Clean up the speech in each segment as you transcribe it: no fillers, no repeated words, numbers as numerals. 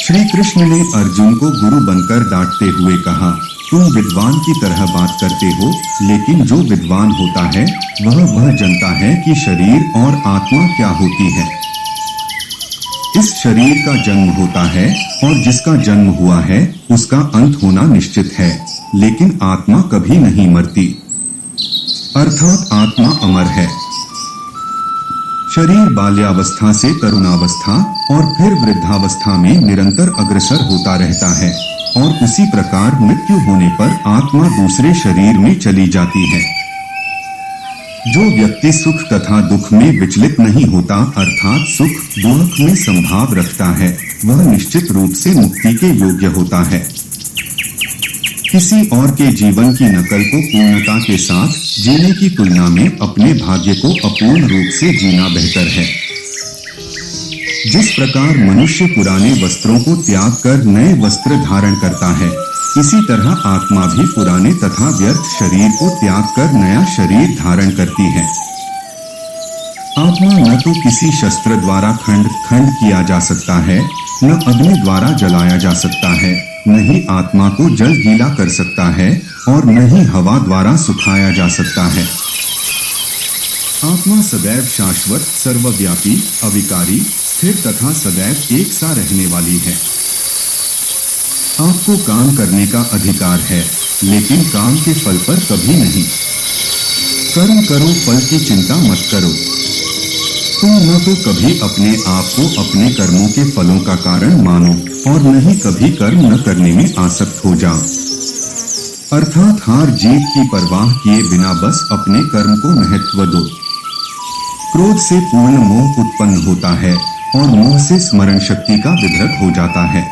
श्री कृष्ण ने अर्जुन को गुरु बनकर डांटते हुए कहा, तुम विद्वान की तरह बात करते हो, लेकिन जो विद्वान होता है वह जानता है कि शरीर और आत्मा क्या होती है। इस शरीर का जन्म होता है और जिसका जन्म हुआ है उसका अंत होना निश्चित है, लेकिन आत्मा कभी नहीं मरती, अर्थात आत्मा अमर है। शरीर बाल्यावस्था से तरुणावस्था और फिर वृद्धावस्था में निरंतर अग्रसर होता रहता है और उसी प्रकार मृत्यु होने पर आत्मा दूसरे शरीर में चली जाती है। जो व्यक्ति सुख तथा दुख में विचलित नहीं होता, अर्थात सुख दुख में संभाव रखता है, वह निश्चित रूप से मुक्ति के योग्य होता है। किसी और के जीवन की नकल को पूर्णता के साथ जीने की तुलना में अपने भाग्य को अपूर्ण रूप से जीना बेहतर है। जिस प्रकार मनुष्य पुराने वस्त्रों को त्याग कर नए वस्त्र धारण करता है, इसी तरह आत्मा भी पुराने तथा व्यर्थ शरीर को त्याग कर नया शरीर धारण करती है। आत्मा न तो किसी शस्त्र द्वारा खंड किया जा सकता है, न अग्नि द्वारा जलाया जा सकता है, न ही आत्मा को जल गीला कर सकता है और न ही हवा द्वारा सुखाया जा सकता है। आत्मा सदैव शाश्वत, सर्वव्यापी, अविकारी, स्थिर तथा सदैव एक सा रहने वाली है। आपको काम करने का अधिकार है, लेकिन काम के फल पर कभी नहीं। कर्म करो, फल की चिंता मत करो। तुम न तो कभी अपने आप को अपने कर्मों के फलों का कारण मानो और न ही कभी कर्म न करने में आसक्त हो जाओ, अर्थात हार जीत की परवाह किए बिना बस अपने कर्म को महत्व दो। क्रोध से पूर्ण मोह उत्पन्न होता है और मोह से स्मरण शक्ति का विभ्रम हो जाता है।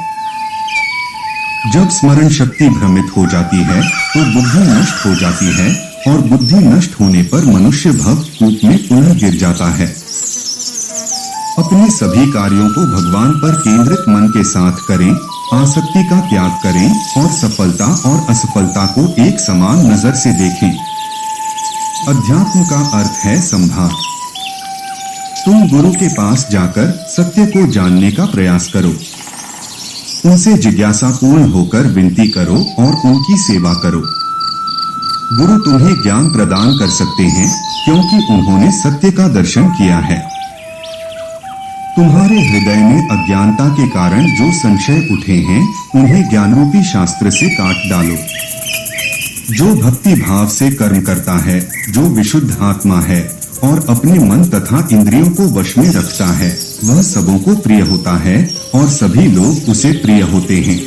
जब स्मरण शक्ति भ्रमित हो जाती है तो बुद्धि नष्ट हो जाती है और बुद्धि नष्ट होने पर मनुष्य भव कूप में पुनः गिर जाता है। अपने सभी कार्यों को भगवान पर केंद्रित मन के साथ करें, आसक्ति का त्याग करें और सफलता और असफलता को एक समान नजर से देखें। अध्यात्म का अर्थ है संभार। तुम गुरु के पास जाकर सत्य को जानने का प्रयास करो, उनसे जिज्ञासापूर्ण होकर विनती करो और उनकी सेवा करो। गुरु तुम्हें ज्ञान प्रदान कर सकते हैं क्योंकि उन्होंने सत्य का दर्शन किया है। तुम्हारे हृदय में अज्ञानता के कारण जो संशय उठे हैं, उन्हें ज्ञानरूपी शास्त्र से काट डालो। जो भक्ति भाव से कर्म करता है, जो विशुद्ध आत्मा है और अपने मन तथा इंद्रियों को वश में रखता है, वह सबों को प्रिय होता है और सभी लोग उसे प्रिय होते हैं।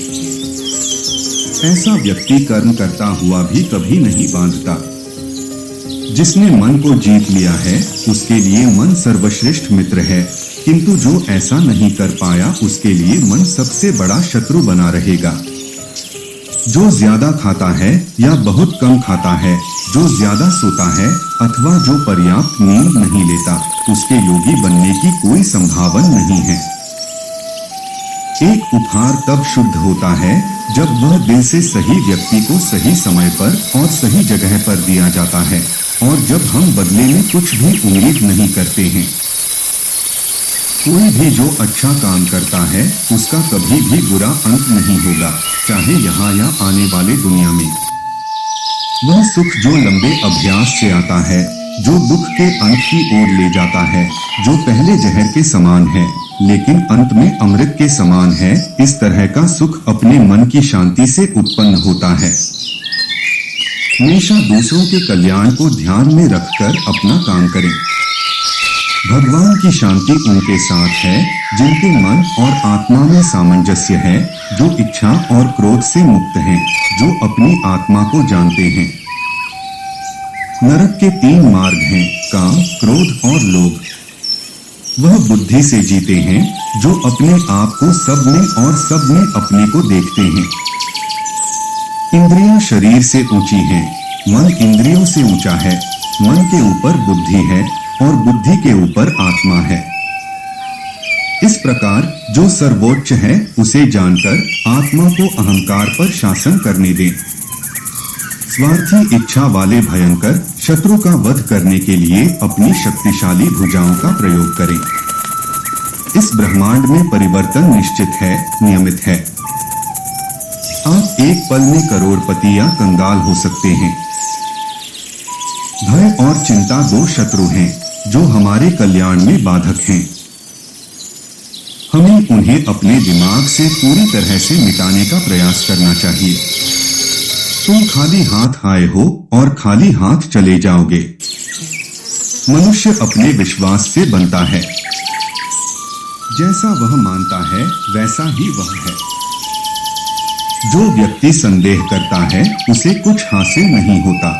ऐसा व्यक्ति कर्म करता हुआ भी कभी नहीं बांधता। जिसने मन को जीत लिया है, उसके लिए मन सर्वश्रेष्ठ मित्र है, किंतु जो ऐसा नहीं कर पाया, उसके लिए मन सबसे बड़ा शत्रु बना रहेगा। जो ज्यादा खाता है या बहुत कम खाता है, जो ज्यादा सोता है अथवा जो पर्याप्त नींद नहीं लेता, उसके योगी बनने की कोई संभावना नहीं है। एक उपहार तब शुद्ध होता है जब वह दिल से सही व्यक्ति को सही समय पर और सही जगह पर दिया जाता है और जब हम बदले में कुछ भी उम्मीद नहीं करते हैं। कोई भी जो अच्छा काम करता है उसका कभी भी बुरा अंत नहीं होगा, चाहे यहाँ या आने वाले दुनिया में। वह सुख जो लंबे अभ्यास से आता है, जो दुख के अंत की ओर ले जाता है, जो पहले जहर के समान है लेकिन अंत में अमृत के समान है, इस तरह का सुख अपने मन की शांति से उत्पन्न होता है। हमेशा दूसरों के कल्याण को ध्यान में रखकर अपना काम करें। भगवान की शांति उनके साथ है जिनके मन और आत्मा में सामंजस्य है, जो इच्छा और क्रोध से मुक्त हैं, जो अपनी आत्मा को जानते हैं। नरक के 3 मार्ग हैं, काम, क्रोध और लोभ। वह बुद्धि से जीते हैं जो अपने आप को सब में और सब में अपने को देखते हैं। इंद्रियां शरीर से ऊंची हैं, मन इंद्रियों से ऊंचा है। मन के ऊपर बुद्धि है और बुद्धि के ऊपर आत्मा है। इस प्रकार जो सर्वोच्च है उसे जानकर आत्मा को अहंकार पर शासन करने दें। स्वार्थी इच्छा वाले भयंकर शत्रु का वध करने के लिए अपनी शक्तिशाली भुजाओं का प्रयोग करें। इस ब्रह्मांड में परिवर्तन निश्चित है, नियमित है। आप एक पल में करोड़पति या कंगाल हो सकते हैं। भय और चिंता दो शत्रु हैं जो हमारे कल्याण में बाधक हैं। हमें उन्हें अपने दिमाग से पूरी तरह से मिटाने का प्रयास करना चाहिए। तुम खाली हाथ आए हो और खाली हाथ चले जाओगे। मनुष्य अपने विश्वास से बनता है। जैसा वह मानता है वैसा ही वह है। जो व्यक्ति संदेह करता है उसे कुछ हासिल नहीं होता।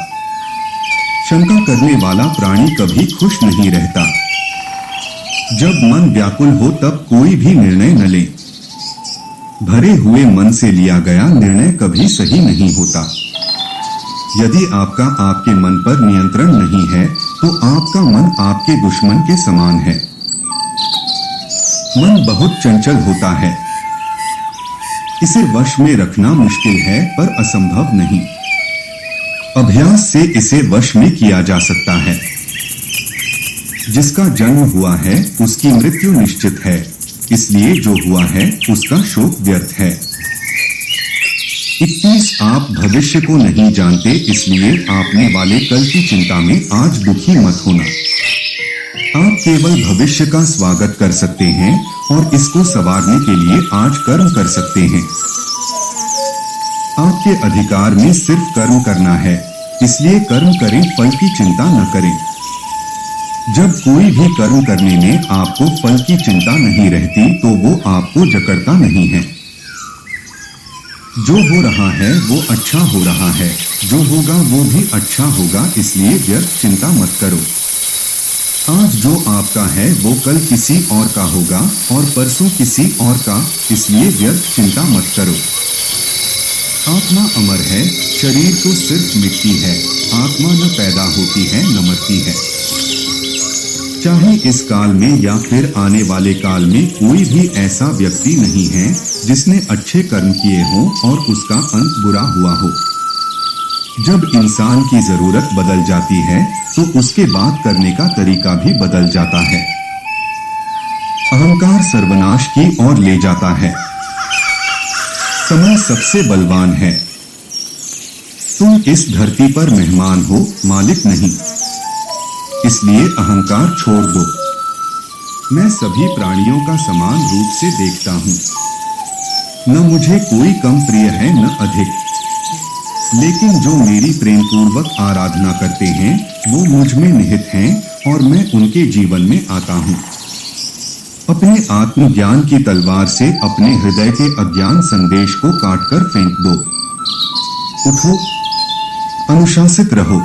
शंका करने वाला प्राणी कभी खुश नहीं रहता। जब मन व्याकुल हो तब कोई भी निर्णय न ले। भरे हुए मन से लिया गया निर्णय कभी सही नहीं होता। यदि आपका आपके मन पर नियंत्रण नहीं है तो आपका मन आपके दुश्मन के समान है। मन बहुत चंचल होता है। इसे वश में रखना मुश्किल है पर असंभव नहीं। अभ्यास से इसे वश में किया जा सकता है। जिसका जन्म हुआ है उसकी मृत्यु निश्चित है, इसलिए जो हुआ है उसका शोक व्यर्थ है। 21 आप भविष्य को नहीं जानते, इसलिए आपने वाले कल की चिंता में आज दुखी मत होना। आप केवल भविष्य का स्वागत कर सकते हैं और इसको संवारने के लिए आज कर्म कर सकते हैं। आपके अधिकार में सिर्फ कर्म करना है, इसलिए कर्म करें, फल की चिंता न करें। जब कोई भी कर्म करने में आपको फल की चिंता नहीं रहती तो वो आपको जकड़ता नहीं है। जो हो रहा है वो अच्छा हो रहा है, जो होगा वो भी अच्छा होगा, इसलिए व्यर्थ चिंता मत करो। आज जो आपका है वो कल किसी और का होगा और परसों किसी और का, इसलिए व्यर्थ चिंता मत करो। आत्मा अमर है, शरीर तो सिर्फ मिट्टी है। आत्मा न पैदा होती है न मरती है। चाहे इस काल में या फिर आने वाले काल में कोई भी ऐसा व्यक्ति नहीं है जिसने अच्छे कर्म किए हों और उसका अंत बुरा हुआ हो। जब इंसान की जरूरत बदल जाती है तो उसके बात करने का तरीका भी बदल जाता है। अहंकार सर्वनाश की ओर ले जाता है। समय सबसे बलवान है। तुम इस धरती पर मेहमान हो, मालिक नहीं, इसलिए अहंकार छोड़ दो। मैं सभी प्राणियों का समान रूप से देखता हूं। न मुझे कोई कम प्रिय है न अधिक, लेकिन जो मेरी प्रेम पूर्वक आराधना करते हैं वो मुझ में निहित हैं और मैं उनके जीवन में आता हूं। अपने आत्मज्ञान की तलवार से अपने हृदय के अज्ञान संदेश को काटकर फेंक दो। उठो, अनुशासित रहो।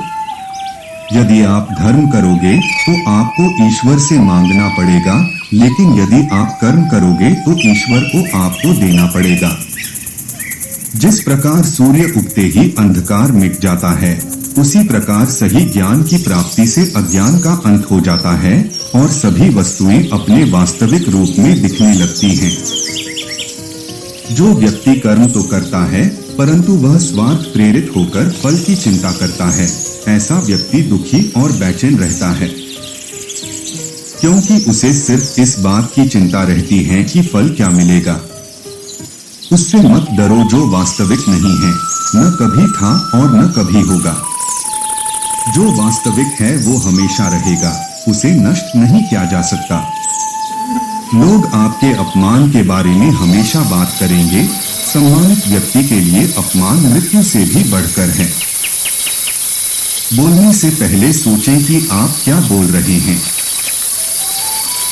यदि आप धर्म करोगे तो आपको ईश्वर से मांगना पड़ेगा, लेकिन यदि आप कर्म करोगे तो ईश्वर को आपको देना पड़ेगा। जिस प्रकार सूर्य उगते ही अंधकार मिट जाता है, उसी प्रकार सही ज्ञान की प्राप्ति से अज्ञान का अंत हो जाता है और सभी वस्तुएं अपने वास्तविक रूप में दिखने लगती हैं। जो व्यक्ति कर्म तो करता है परंतु वह स्वार्थ प्रेरित होकर फल की चिंता करता है, ऐसा व्यक्ति दुखी और बेचैन रहता है, क्योंकि उसे सिर्फ इस बात की चिंता रहती है कि फल क्या मिलेगा। उससे मत डरो जो वास्तविक नहीं है, न कभी था और न कभी होगा। जो वास्तविक है वो हमेशा रहेगा, उसे नष्ट नहीं किया जा सकता। लोग आपके अपमान के बारे में हमेशा बात करेंगे। सम्मानित व्यक्ति के लिए अपमान मृत्यु से भी बढ़कर है। बोलने से पहले सोचें कि आप क्या बोल रहे हैं।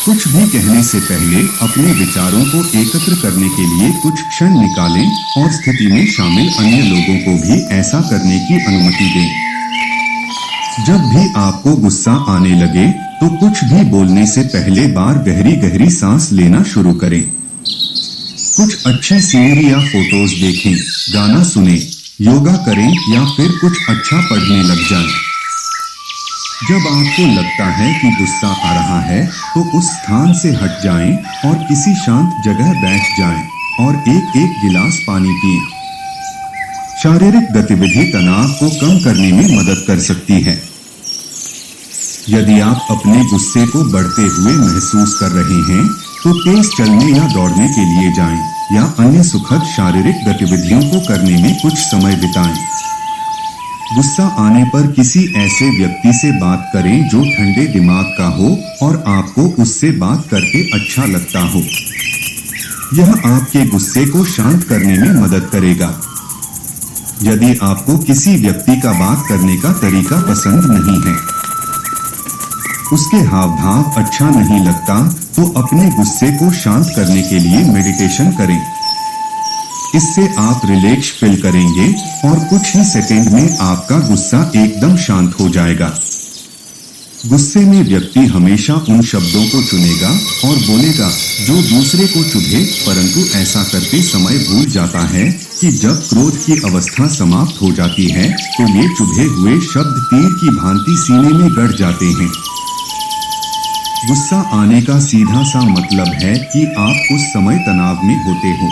कुछ भी कहने से पहले अपने विचारों को एकत्र करने के लिए कुछ क्षण निकालें और स्थिति में शामिल अन्य लोगों को भी ऐसा करने की अनुमति दें। जब भी आपको गुस्सा आने लगे तो कुछ भी बोलने से पहले बार गहरी गहरी सांस लेना शुरू करें। कुछ अच्छी सीनरी या फोटोज देखें, गाना सुनें, योगा करें या फिर कुछ अच्छा पढ़ने लग जाएं। जब आपको लगता है कि गुस्सा आ रहा है तो उस स्थान से हट जाएं और किसी शांत जगह बैठ जाएं और एक एक गिलास पानी पिएं। शारीरिक गतिविधि तनाव को कम करने में मदद कर सकती है। यदि आप अपने गुस्से को बढ़ते हुए महसूस कर रहे हैं तो तो तेज चलने या दौड़ने के लिए जाएं या अन्य सुखद शारीरिक गतिविधियों को करने में कुछ समय बिताएं। गुस्सा आने पर किसी ऐसे व्यक्ति से बात करें जो ठंडे दिमाग का हो और आपको उससे बात करके अच्छा लगता हो। यह आपके गुस्से को शांत करने में मदद करेगा। यदि आपको किसी व्यक्ति का बात करने का तरीका पसंद नहीं है, उसके हाव भाव अच्छा नहीं लगता, तो अपने गुस्से को शांत करने के लिए मेडिटेशन करें। इससे आप रिलैक्स फील करेंगे और कुछ ही सेकंड में आपका गुस्सा एकदम शांत हो जाएगा। गुस्से में व्यक्ति हमेशा उन शब्दों को चुनेगा और बोलेगा जो दूसरे को चुभे, परंतु ऐसा करते समय भूल जाता है कि जब क्रोध की अवस्था समाप्त हो जाती है तो ये चुभे हुए शब्द तीर की भांति सीने में गड़ जाते हैं। गुस्सा आने का सीधा सा मतलब है कि आप उस समय तनाव में होते हो।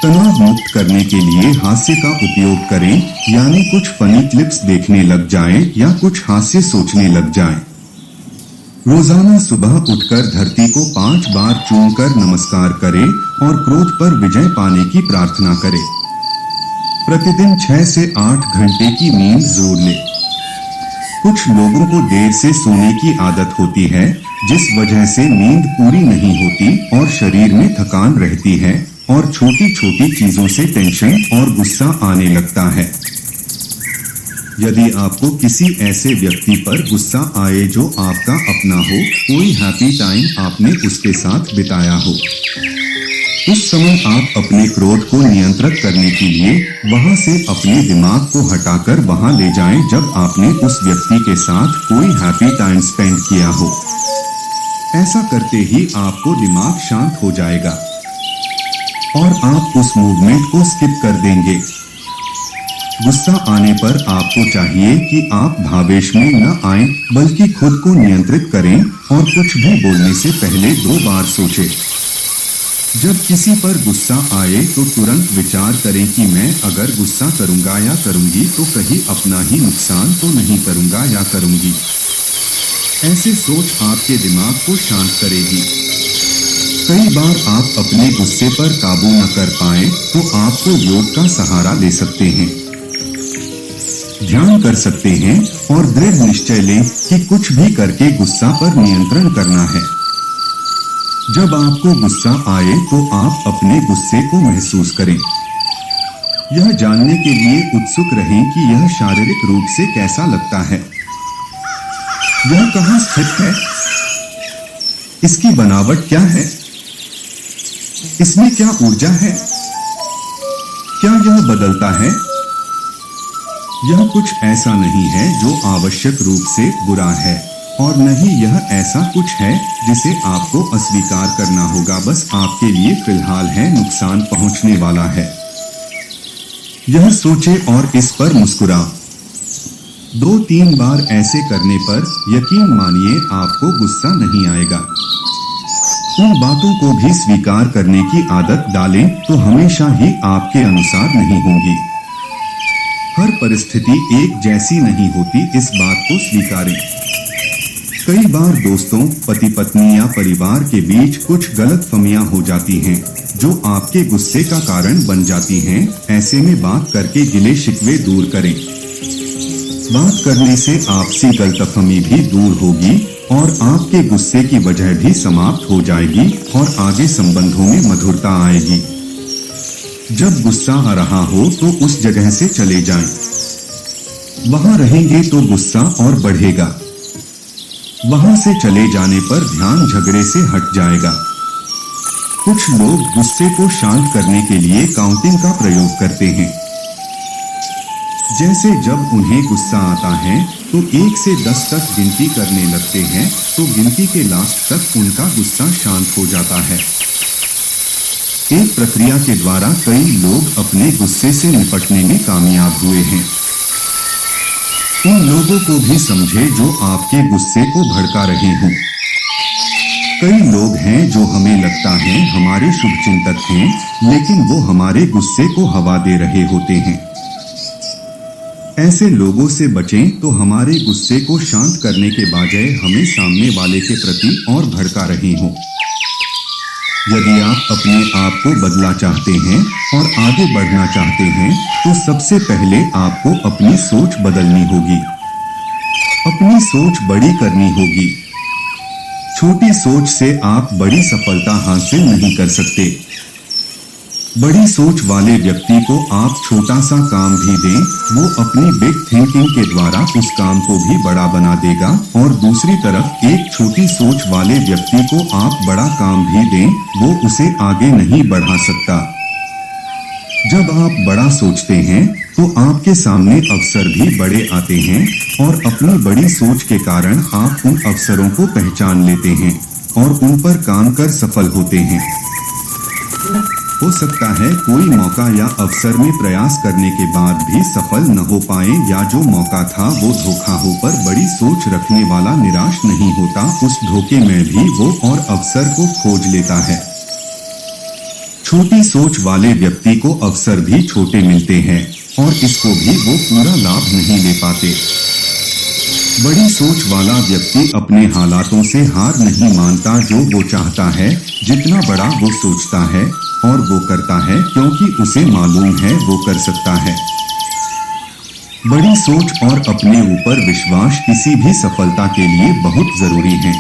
तनाव मुक्त करने के लिए हास्य का उपयोग करें, यानी कुछ फनी क्लिप्स देखने लग जाएं या कुछ हास्य सोचने लग जाएं। रोजाना सुबह उठकर धरती को 5 बार चूमकर नमस्कार करें और क्रोध पर विजय पाने की प्रार्थना करें। प्रतिदिन 6 से 8 घंटे की नींद जरूर लें। कुछ लोगों को देर से सोने की आदत होती है, जिस वजह से नींद पूरी नहीं होती और शरीर में थकान रहती है और छोटी छोटी चीजों से टेंशन और गुस्सा आने लगता है। यदि आपको किसी ऐसे व्यक्ति पर गुस्सा आए जो आपका अपना हो, कोई हैप्पी टाइम आपने उसके साथ बिताया हो, उस समय आप अपने क्रोध को नियंत्रित करने के लिए वहां से अपने दिमाग को हटाकर वहां ले जाएं जब आपने उस व्यक्ति के साथ कोई हैप्पी टाइम स्पेंड किया हो। ऐसा करते ही आपको दिमाग शांत हो जाएगा और आप उस मूवमेंट को स्किप कर देंगे। गुस्सा आने पर आपको चाहिए कि आप भावेश में न आएं, बल्कि खुद को नियंत्रित करें और कुछ भी बोलने से पहले 2 बार सोचें। जब किसी पर गुस्सा आए तो तुरंत विचार करें कि मैं अगर गुस्सा करूंगा या करूंगी तो कहीं अपना ही नुकसान तो नहीं करूंगा या करूंगी। ऐसी सोच आपके दिमाग को शांत करेगी। कई बार आप अपने गुस्से पर काबू न कर पाए तो आपको योग का सहारा ले सकते हैं, ध्यान कर सकते हैं और दृढ़ निश्चय लें कि कुछ भी करके गुस्सा पर नियंत्रण करना है। जब आपको गुस्सा आए तो आप अपने गुस्से को महसूस करें। यह जानने के लिए उत्सुक रहें कि यह शारीरिक रूप से कैसा लगता है, यह कहां स्थित है, इसकी बनावट क्या है, इसमें क्या ऊर्जा है, क्या यह बदलता है। यह कुछ ऐसा नहीं है जो आवश्यक रूप से बुरा है और न ही यह ऐसा कुछ है जिसे आपको अस्वीकार करना होगा, बस आपके लिए फिलहाल है नुकसान पहुंचने वाला है। यह सोचे और इस पर मुस्कुरा। 2-3 बार ऐसे करने पर यकीन मानिए आपको गुस्सा नहीं आएगा। उन बातों को भी स्वीकार करने की आदत डालें तो हमेशा ही आपके अनुसार नहीं होंगी। हर परिस्थिति एक जैसी नहीं होती, इस बात को स्वीकारें। कई बार दोस्तों, पति पत्नी या परिवार के बीच कुछ गलतफहमियां हो जाती हैं जो आपके गुस्से का कारण बन जाती हैं। ऐसे में बात करके गिले शिकवे दूर करें। बात करने से आपसी गलतफहमी भी दूर होगी और आपके गुस्से की वजह भी समाप्त हो जाएगी और आगे संबंधों में मधुरता आएगी। जब गुस्सा आ रहा हो तो उस जगह से चले जाएं। वहां रहेंगे तो गुस्सा और बढ़ेगा। वहां से चले जाने पर ध्यान झगड़े से हट जाएगा। कुछ लोग गुस्से को शांत करने के लिए काउंटिंग का प्रयोग करते हैं। जैसे जब उन्हें गुस्सा आता है तो 1 से 10 तक गिनती करने लगते हैं, तो गिनती के लास्ट तक उनका गुस्सा शांत हो जाता है। एक प्रक्रिया के द्वारा कई लोग अपने गुस्से से निपटने में कामयाब हुए हैं। उन लोगों को भी समझे जो आपके गुस्से को भड़का रहे हों। कई लोग हैं जो हमें लगता है हमारे शुभचिंतक हैं, लेकिन वो हमारे गुस्से को हवा दे रहे होते हैं। ऐसे लोगों से बचें तो हमारे गुस्से को शांत करने के बजाय हमें सामने वाले के प्रति और भड़का रहे हों। यदि आप अपने आप को बदला चाहते हैं और आगे बढ़ना चाहते हैं तो सबसे पहले आपको अपनी सोच बदलनी होगी, अपनी सोच बड़ी करनी होगी। छोटी सोच से आप बड़ी सफलता हासिल नहीं कर सकते। बड़ी सोच वाले व्यक्ति को आप छोटा सा काम भी दें, वो अपनी बिग थिंकिंग के द्वारा उस काम को भी बड़ा बना देगा, और दूसरी तरफ एक छोटी सोच वाले व्यक्ति को आप बड़ा काम भी दें, वो उसे आगे नहीं बढ़ा सकता। जब आप बड़ा सोचते हैं तो आपके सामने अवसर भी बड़े आते हैं, और अपनी बड़ी सोच के कारण आप उन अवसरों को पहचान लेते हैं और उन पर काम कर सफल होते हैं। हो सकता है कोई मौका या अवसर में प्रयास करने के बाद भी सफल न हो पाए, या जो मौका था वो धोखा हो, पर बड़ी सोच रखने वाला निराश नहीं होता, उस धोखे में भी वो और अवसर को खोज लेता है। छोटी सोच वाले व्यक्ति को अवसर भी छोटे मिलते हैं और इसको भी वो पूरा लाभ नहीं ले पाते। बड़ी सोच वाला व्यक्ति अपने हालातों से हार नहीं मानता, जो वो चाहता है जितना बड़ा वो सोचता है और वो करता है, क्योंकि उसे मालूम है वो कर सकता है। बड़ी सोच और अपने ऊपर विश्वास किसी भी सफलता के लिए बहुत जरूरी है।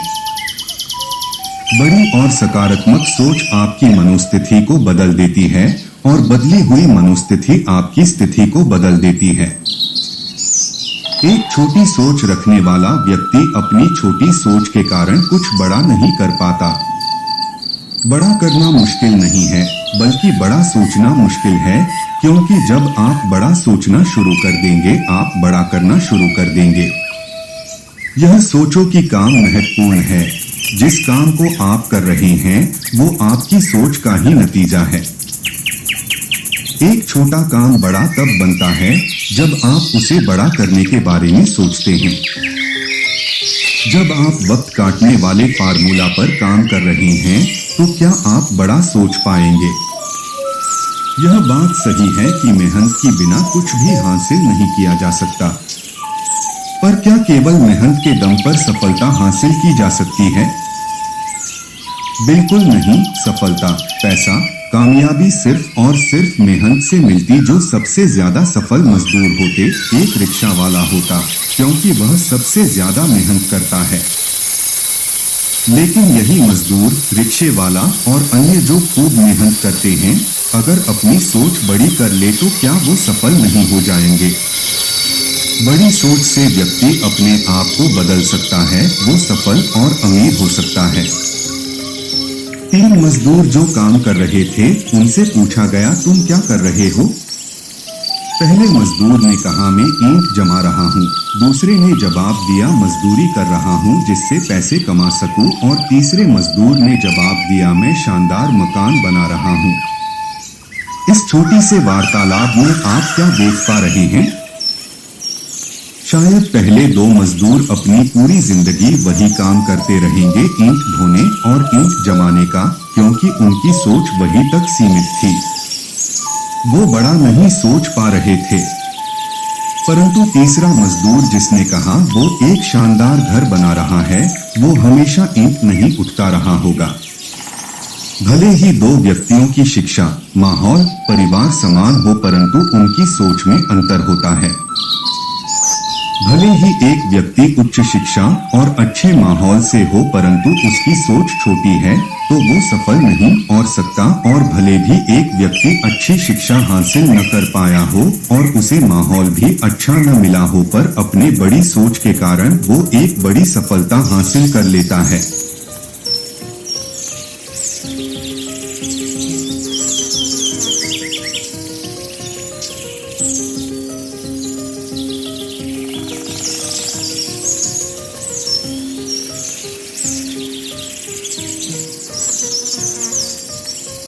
बड़ी और सकारात्मक सोच आपकी मनोस्थिति को बदल देती है और बदली हुई मनोस्थिति आपकी स्थिति को बदल देती है। एक छोटी सोच रखने वाला व्यक्ति अपनी छोटी सोच के कारण कुछ बड़ा नहीं कर पाता। बड़ा करना मुश्किल नहीं है, बल्कि बड़ा सोचना मुश्किल है, क्योंकि जब आप बड़ा सोचना शुरू कर देंगे आप बड़ा करना शुरू कर देंगे। यह सोचो कि काम महत्वपूर्ण है, जिस काम को आप कर रहे हैं वो आपकी सोच का ही नतीजा है। एक छोटा काम बड़ा तब बनता है जब आप उसे बड़ा करने के बारे में सोचते हैं। जब आप वक्त काटने वाले फार्मूला पर काम कर रहे हैं तो क्या आप बड़ा सोच पाएंगे? यह बात सही है कि मेहनत के बिना कुछ भी हासिल नहीं किया जा सकता, पर क्या केवल मेहनत के दम पर सफलता हासिल की जा सकती है? बिल्कुल नहीं। सफलता, पैसा, कामयाबी सिर्फ और सिर्फ मेहनत से मिलती। जो सबसे ज्यादा सफल मजदूर होते एक रिक्शा वाला होता, क्योंकि वह सबसे ज्यादा मेहनत करता है। लेकिन यही मजदूर, रिक्शे वाला और अन्य जो खूब मेहनत करते हैं, अगर अपनी सोच बड़ी कर ले तो क्या वो सफल नहीं हो जाएंगे? बड़ी सोच से व्यक्ति अपने आप को बदल सकता है, वो सफल और अमीर हो सकता है। 3 मजदूर जो काम कर रहे थे उनसे पूछा गया, तुम क्या कर रहे हो? पहले मजदूर ने कहा, मैं ईंट जमा रहा हूँ। दूसरे ने जवाब दिया, मजदूरी कर रहा हूँ जिससे पैसे कमा सकूं। और तीसरे मजदूर ने जवाब दिया, मैं शानदार मकान बना रहा हूँ। इस छोटी से वार्तालाप में आप क्या देख पा रहे हैं? शायद पहले 2 मजदूर अपनी पूरी जिंदगी वही काम करते रहेंगे, ईंट ढोने और ईंट जमाने का, क्योंकि उनकी सोच वही तक सीमित थी। वो बड़ा नहीं सोच पा रहे थे। परंतु तीसरा मजदूर जिसने कहा वो एक शानदार घर बना रहा है, वो हमेशा ईंट नहीं उठता रहा होगा। भले ही 2 व्यक्तियों की शिक्षा, माहौल, परिवार समान हो, परंतु उनकी सोच में अंतर होता है। भले ही एक व्यक्ति उच्च शिक्षा और अच्छे माहौल से हो, परंतु उसकी सोच छोटी है तो वो सफल नहीं हो सकता। और भले भी एक व्यक्ति अच्छी शिक्षा हासिल न कर पाया हो और उसे माहौल भी अच्छा न मिला हो, पर अपने बड़ी सोच के कारण वो एक बड़ी सफलता हासिल कर लेता है।